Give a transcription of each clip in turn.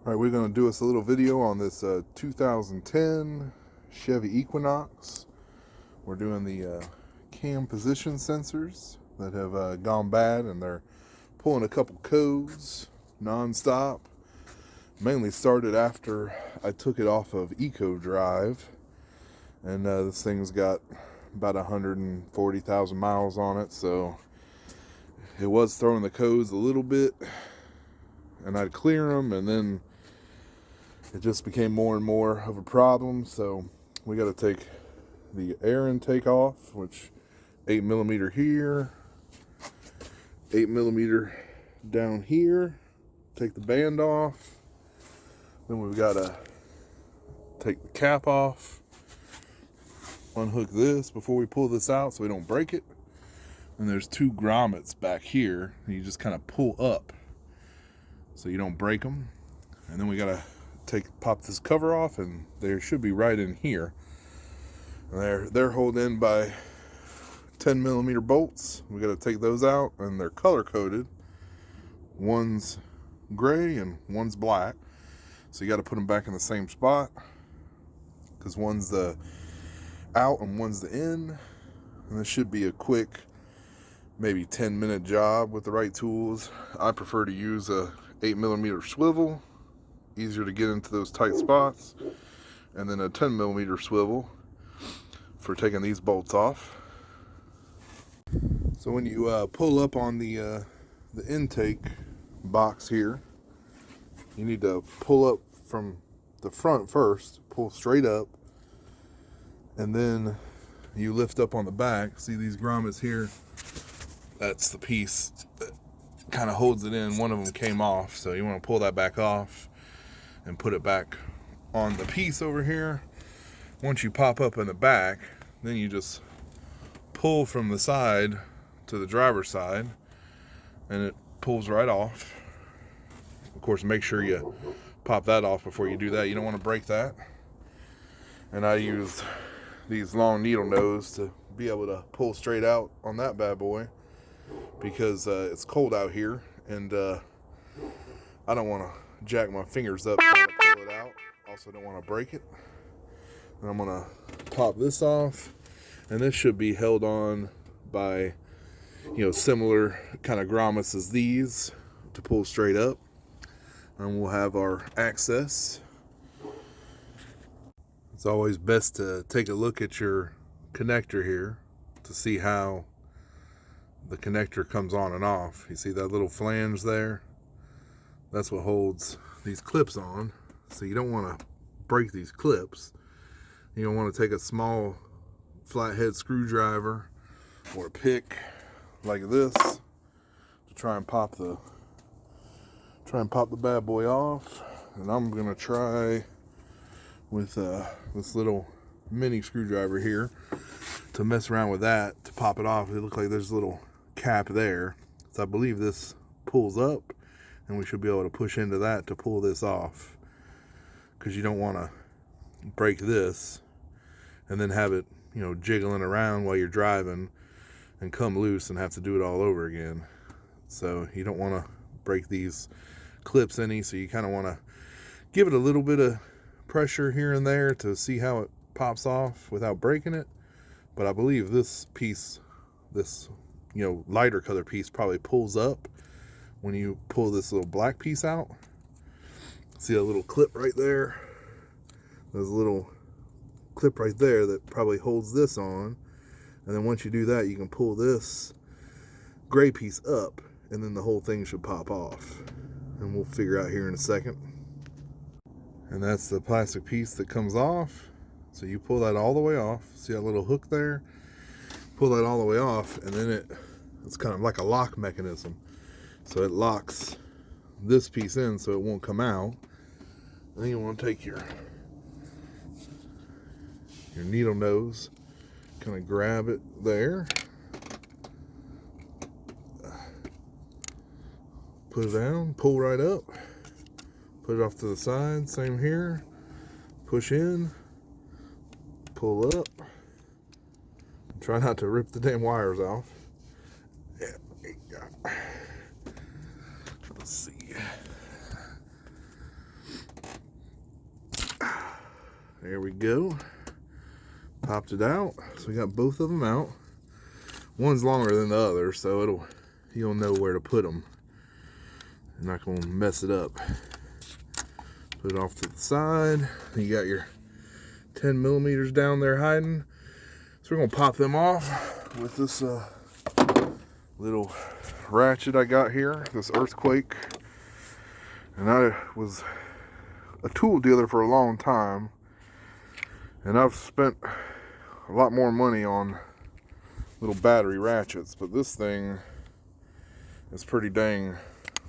Alright, we're going to do us a little video on this 2010 Chevy Equinox. We're doing the cam position sensors that have gone bad, and they're pulling a couple codes non-stop. Mainly started after I took it off of Eco Drive, and this thing's got about 140,000 miles on it, so it was throwing the codes a little bit, and I'd clear them, and then it just became more and more of a problem. So we got to take the air intake off, which 8mm here, 8mm down here, take the band off. Then we've got to take the cap off, unhook this before we pull this out so we don't break it. And there's two grommets back here you just kind of pull up so you don't break them. And then we got to pop this cover off, and they should be right in here. And they're held in by 10mm bolts. We got to take those out, and they're color coded. One's gray and one's black, so you got to put them back in the same spot, because one's the out and one's the in. And this should be a quick, maybe 10-minute job with the right tools. I prefer to use a 8mm swivel, easier to get into those tight spots, and then a 10mm swivel for taking these bolts off. So when you pull up on the intake box here, you need to pull up from the front first, pull straight up, and then you lift up on the back. See these grommets here? That's the piece that kind of holds it in. One of them came off, so you want to pull that back off and put it back on the piece over here. Once you pop up in the back, then you just pull from the side to the driver's side, and it pulls right off. Of course, make sure you pop that off before you do that. You don't want to break that. And I used these long needle nose to be able to pull straight out on that bad boy, because it's cold out here, and I don't want to jack my fingers up trying to pull it out. Also don't want to break it. And I'm going to pop this off, and this should be held on by, similar kind of grommets as these to pull straight up. And we'll have our access. It's always best to take a look at your connector here to see how the connector comes on and off. You see that little flange there? That's what holds these clips on. So you don't want to break these clips. You don't want to take a small flathead screwdriver or a pick like this to try and pop the bad boy off. And I'm gonna try with this little mini screwdriver here to mess around with that to pop it off. It looks like there's a little cap there, so I believe this pulls up, and we should be able to push into that to pull this off, because you don't want to break this and then have it jiggling around while you're driving and come loose and have to do it all over again. So you don't want to break these clips any, so you kind of want to give it a little bit of pressure here and there to see how it pops off without breaking it. But I believe this piece, this lighter color piece, probably pulls up when you pull this little black piece out. See a little clip right there? There's a little clip right there that probably holds this on. And then once you do that, you can pull this gray piece up, and then the whole thing should pop off. And we'll figure out here in a second. And that's the plastic piece that comes off. So you pull that all the way off. See that little hook there? Pull that all the way off, and then it's kind of like a lock mechanism. So it locks this piece in so it won't come out. And then you want to take your needle nose, kind of grab it there, put it down, pull right up, put it off to the side, same here, push in, pull up, try not to rip the damn wires off. Yeah, there you go. Let's see. There we go. Popped it out. So we got both of them out. One's longer than the other, so you'll know where to put them. You're not gonna mess it up. Put it off to the side. You got your 10 millimeters down there hiding. So we're gonna pop them off with this little ratchet I got here, this Earthquake. And I was a tool dealer for a long time, and I've spent a lot more money on little battery ratchets, but this thing is pretty dang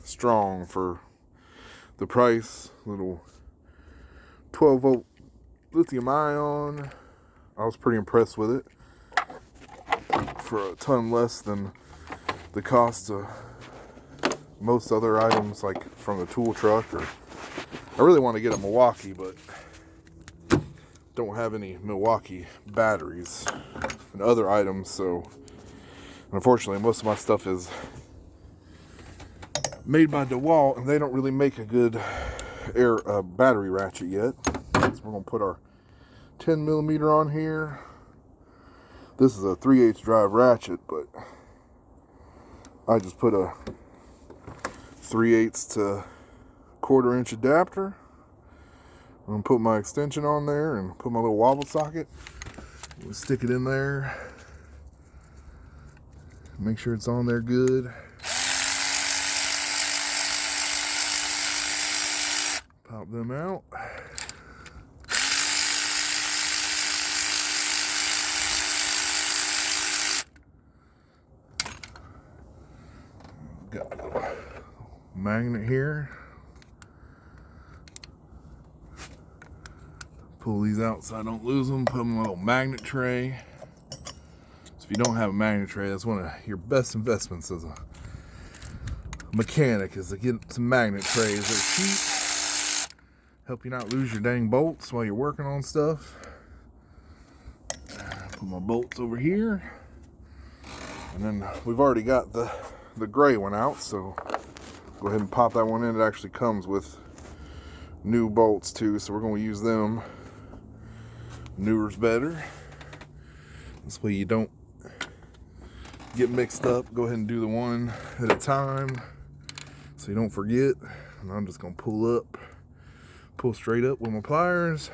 strong for the price. Little 12 volt lithium ion. I was pretty impressed with it for a ton less than the cost of most other items like from the tool truck. Or I really want to get a Milwaukee, but don't have any Milwaukee batteries and other items, so unfortunately most of my stuff is made by DeWalt, and they don't really make a good battery ratchet yet. So we're gonna put our 10 millimeter on here. This is a 3/8 drive ratchet, but I just put a 3/8 to 1/4 inch adapter. I'm gonna put my extension on there and put my little wobble socket. We'll stick it in there. Make sure it's on there good. Pop them out. Got a little magnet here. Pull these out so I don't lose them. Put them in a little magnet tray. So if you don't have a magnet tray, that's one of your best investments as a mechanic, is to get some magnet trays. They're cheap. Help you not lose your dang bolts while you're working on stuff. Put my bolts over here. And then we've already got the gray one out, so go ahead and pop that one in. It actually comes with new bolts too, so we're going to use them. Newer's better. This way you don't get mixed up. Go ahead and do the one at a time so you don't forget. And I'm just going to pull straight up with my pliers.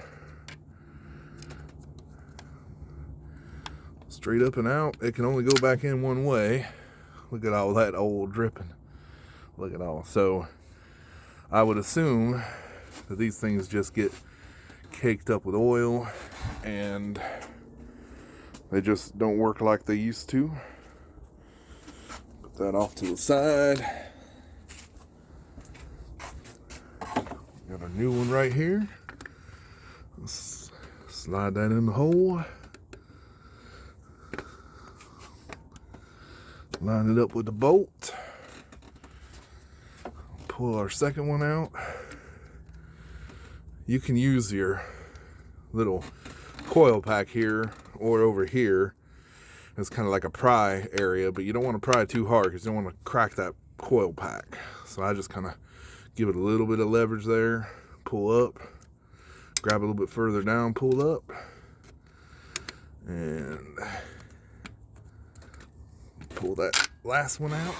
Straight up and out. It can only go back in one way. Look at all that old dripping. Look at all. So I would assume that these things just get caked up with oil and they just don't work like they used to. Put that off to the side. Got a new one right here. Let's slide that in the hole. Line it up with the bolt. Pull our second one out. You can use your little coil pack here or over here. It's kind of like a pry area, but you don't want to pry too hard because you don't want to crack that coil pack. So I just kind of give it a little bit of leverage there. Pull up. Grab a little bit further down, pull up. And pull that last one out.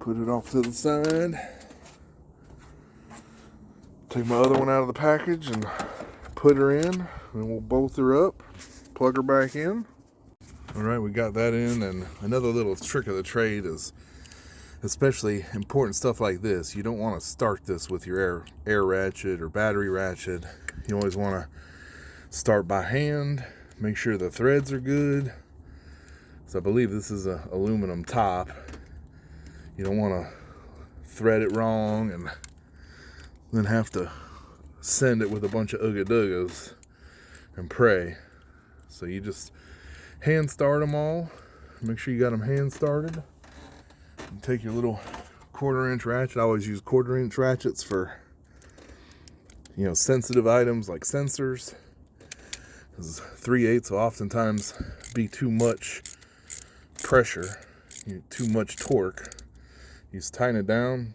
Put it off to the side. Take my other one out of the package and put her in. And we'll bolt her up. Plug her back in. Alright, we got that in. And another little trick of the trade is, especially important stuff like this, you don't want to start this with your air ratchet or battery ratchet. You always want to start by hand. Make sure the threads are good. So I believe this is an aluminum top. You don't want to thread it wrong and then have to send it with a bunch of ooga-doogas and pray. So you just hand start them all. Make sure you got them hand started. And take your little 1/4 inch ratchet. I always use 1/4 inch ratchets for, sensitive items like sensors. Because 3/8 will oftentimes be too much pressure, too much torque. You just tighten it down,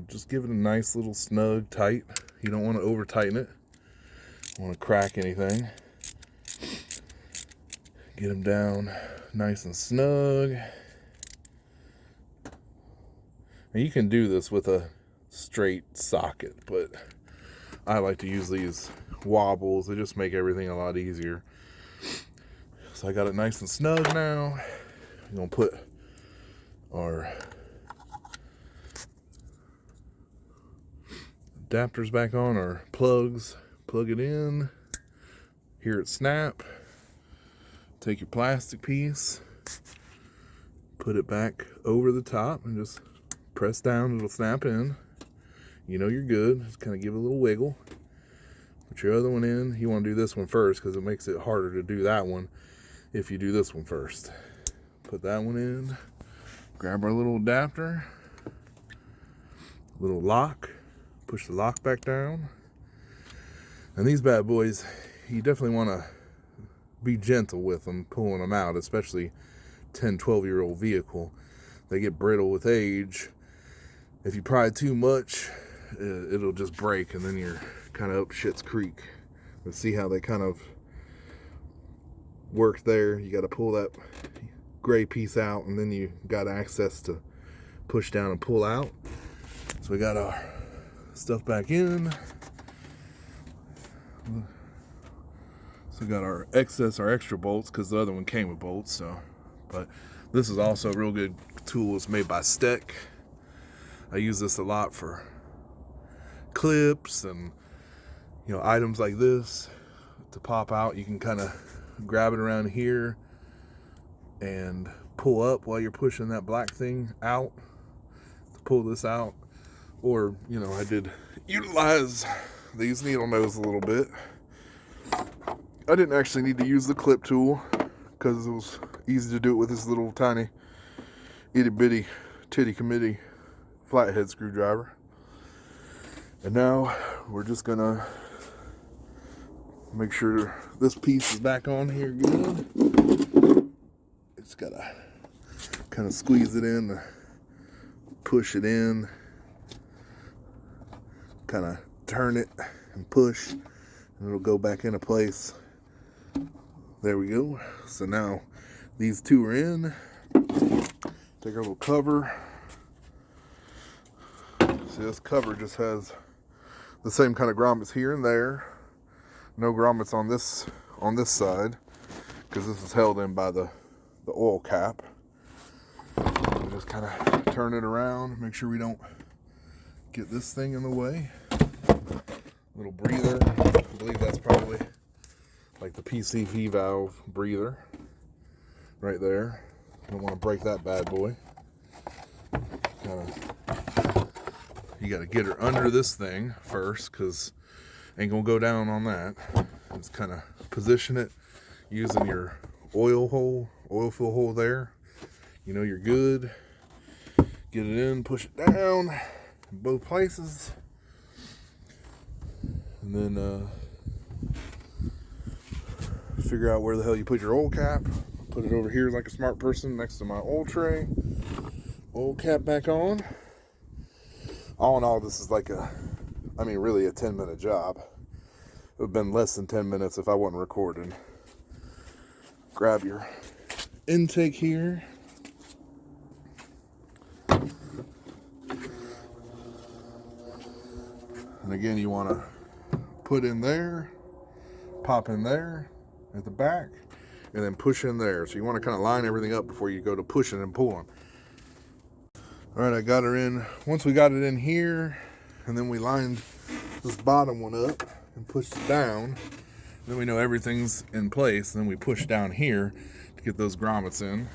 just give it a nice little snug tight. You don't want to over tighten it. want to crack anything. Get them down nice and snug. And you can do this with a straight socket, but I like to use these wobbles. They just make everything a lot easier. So I got it nice and snug now. We're going to put our adapters back on, our plugs, plug it in, hear it snap. Take your plastic piece, put it back over the top and just press down, it'll snap in. You know you're good, just kind of give it a little wiggle. Put your other one in. You want to do this one first because it makes it harder to do that one if you do this one first. Put that one in, grab our little adapter, little lock, push the lock back down. And these bad boys, you definitely want to be gentle with them, pulling them out, especially 10, 12-year-old vehicle. They get brittle with age. If you pry too much, it'll just break, and then you're kind of up shit's creek. Let's see how they kind of work there. You got to pull that gray piece out, and then you got access to push down and pull out. So we got our stuff back in. So we got our extra bolts, because the other one came with bolts. So, but this is also a real good tool. It's made by Steck. I use this a lot for clips and, you know, items like this to pop out. You can kind of grab it around here and pull up while you're pushing that black thing out to pull this out. Or, you know, I did utilize these needle nose a little bit. I didn't actually need to use the clip tool because it was easy to do it with this little tiny itty bitty titty committee flathead screwdriver. And now we're just gonna make sure this piece is back on here good. It's gotta kind of squeeze it in, push it in, kind of turn it and push, and it'll go back into place. There we go. So now these two are in. Take our little cover. See, this cover just has the same kind of grommets here and there. No grommets on this side, because this is held in by the oil cap. We just kind of turn it around, make sure we don't get this thing in the way. Little breather. I believe that's probably like the PCV valve breather right there. Don't want to break that bad boy. You got to get her under this thing first, because ain't gonna go down on that. Just kind of position it using your oil fill hole there. You know you're good. Get it in, push it down in both places, and then figure out where the hell you put your oil cap. Put it over here like a smart person next to my oil tray. Oil cap back on. All in all, this is like really a 10-minute job. It would have been less than 10 minutes if I wasn't recording. Grab your intake here. And again, you want to put in there, pop in there at the back, and then push in there. So you want to kind of line everything up before you go to pushing and pulling. All right, I got her in. Once we got it in here, and then we lined this bottom one up and pushed it down, then we know everything's in place. And then we push down here to get those grommets in.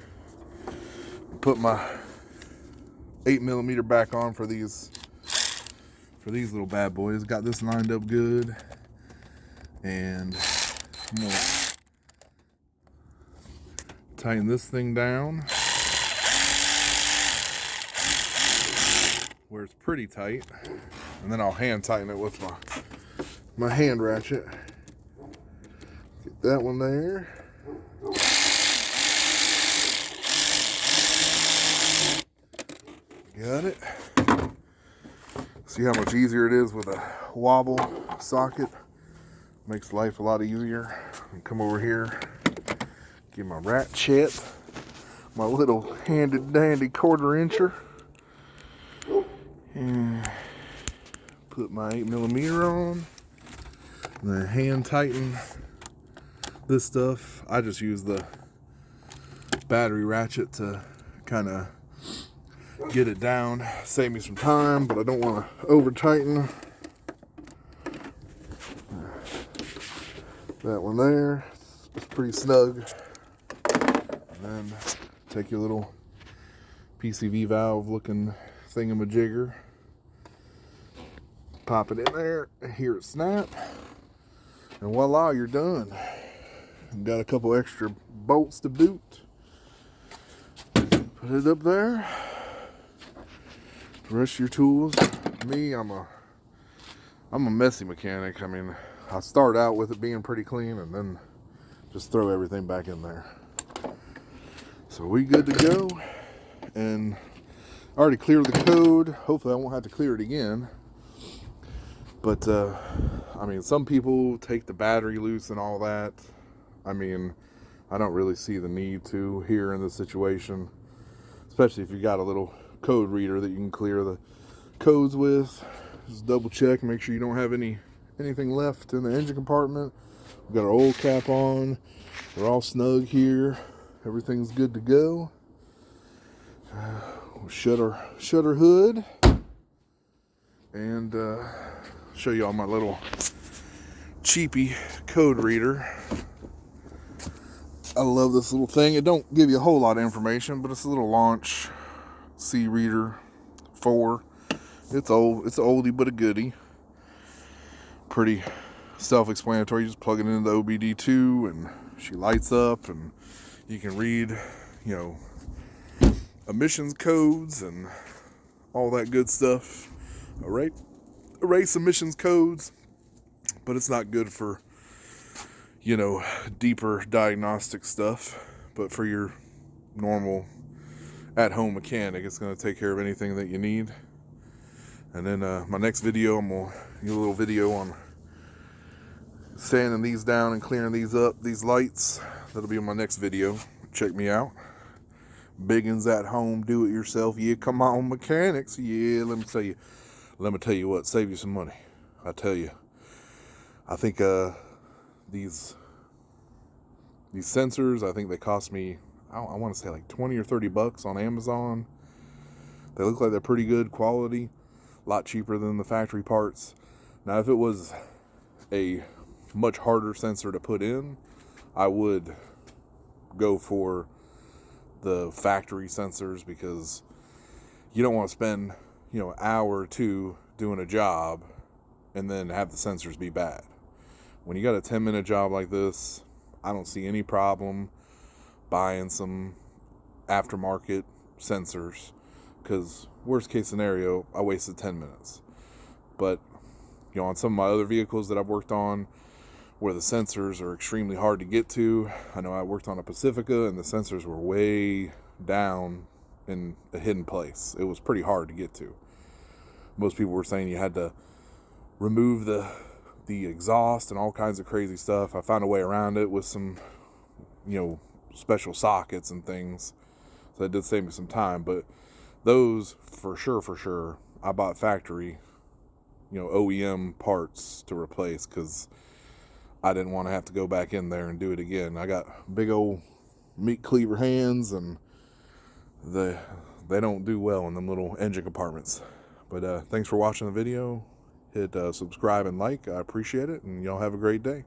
Put my 8mm back on for these little bad boys. Got this lined up good, and I'm gonna tighten this thing down where it's pretty tight, and then I'll hand tighten it with my hand ratchet. Get that one there. Got it. See how much easier it is with a wobble socket Makes life a lot easier. And come over here, get my ratchet, my little handy dandy 1/4 incher, and put my 8mm on, and then hand tighten this stuff. I just use the battery ratchet to kind of get it down, save me some time, but I don't want to over tighten. That one there, it's pretty snug. And then take your little PCV valve looking thingamajigger, pop it in there, hear it snap, and voila, you're done. And got a couple extra bolts to boot. Put it up there. The rest of your tools. Me, I'm a messy mechanic. I mean, I start out with it being pretty clean and then just throw everything back in there. So we good to go. And I already cleared the code. Hopefully I won't have to clear it again. But I mean, some people take the battery loose and all that. I mean, I don't really see the need to here in this situation, especially if you got a little code reader that you can clear the codes with. Just double check, make sure you don't have anything left in the engine compartment. We've got our oil cap on. We're all snug here. Everything's good to go. We'll shut our hood and show you all my little cheapy code reader. I love this little thing. It don't give you a whole lot of information, but it's a little Launch C Reader 4. It's old. It's an oldie but a goodie. Pretty self-explanatory. You just plug it into the OBD2 and she lights up, and you can read, you know, emissions codes and all that good stuff. Erase emissions codes, but it's not good for, you know, deeper diagnostic stuff. But for your normal at-home mechanic, it's going to take care of anything that you need. And then my next video, I'm going to do a little video on sanding these down and clearing these up, these lights. That'll be in my next video. Check me out. Bigguns at home, do it yourself. Yeah, come on, mechanics. Yeah, let me tell you what, save you some money. I tell you. I think these sensors, I think they cost me, I want to say like 20 or 30 bucks on Amazon. They look like they're pretty good quality, a lot cheaper than the factory parts. Now, if it was a much harder sensor to put in, I would go for the factory sensors, because you don't want to spend, you know, an hour or two doing a job and then have the sensors be bad. When you got a 10-minute job like this, I don't see any problem buying some aftermarket sensors, because worst case scenario, I wasted 10 minutes. But, you know, on some of my other vehicles that I've worked on where the sensors are extremely hard to get to, I know I worked on a Pacifica and the sensors were way down in a hidden place. It was pretty hard to get to. Most people were saying you had to remove the exhaust and all kinds of crazy stuff. I found a way around it with some, you know, special sockets and things. So it did save me some time. But those, for sure, I bought factory, you know, OEM parts to replace, because I didn't want to have to go back in there and do it again. I got big old meat cleaver hands, and they don't do well in them little engine compartments. But thanks for watching the video. Hit subscribe and like. I appreciate it, and y'all have a great day.